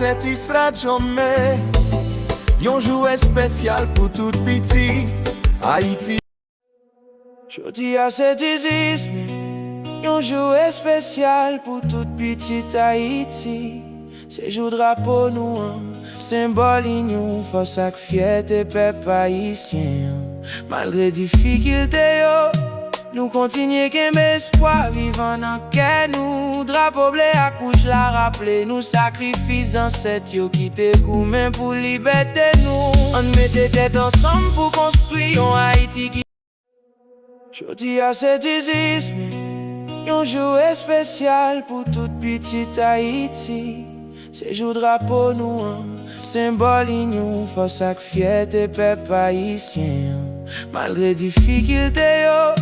Haïti sera jamais. Yon jouet spécial pour tout petit Haïti. Jodi a se dizisme, yon jouet spécial pour tout petit Haïti. Se jou drapeau nou an, symbole yon force ak fierté peuple haïtien. Malgré difficulté yo, nous continuons kembe espoir vivant nan kè nou. Drapeau bleu accouche la rappelé nous sacrifice ancêtres yo qui te koumen pour liberté nous. On mette tête ensemble pour construire un Haïti qui. Jodi a se dizisme, yon jouet spécial pour tout petit Haïti. Se jou drapeau nou an, symbole yon force ak fierté peuple haïtien. Malgré difficulté yo,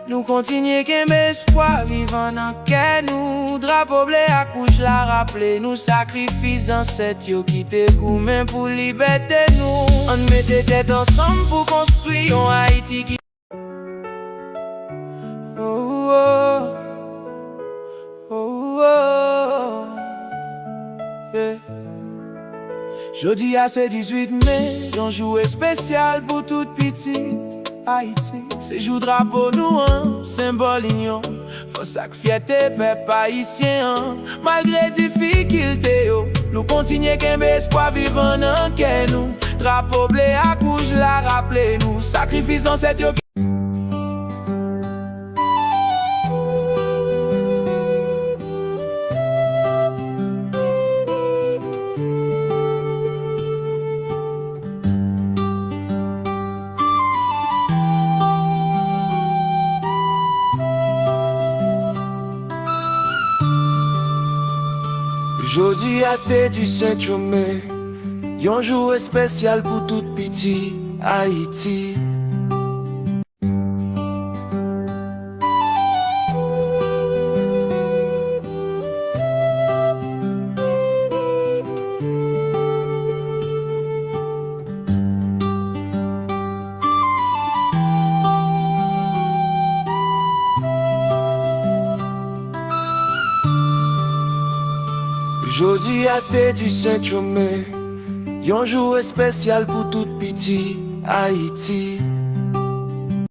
nous continuons kembe espoir vivant nan kè nou. Drapeau bleu accouche la rappelé nous sacrifice ancêtres yo qui te koumen pour liberté nous. On mette tête ensemble pour construire un Haïti qui. Oh, oh, oh, oh, yeah. Jodi a se 18 mai, yon jouet spécial pour tout petit Haïti. Se jou drapeau nou an, symbole yon force ak fierté peuple haïtien. Malgré difficulté yo, nous continuons kembe espoir vivant nan kè nou. Drapeau bleu accouche la rappelé nous sacrifice ancêtres yo. Jodi a se 17 mai, yon jouet spécial pour tout petit Haïti. Jodi a se 17 mai, yon jouet spécial pour tout petit Haïti.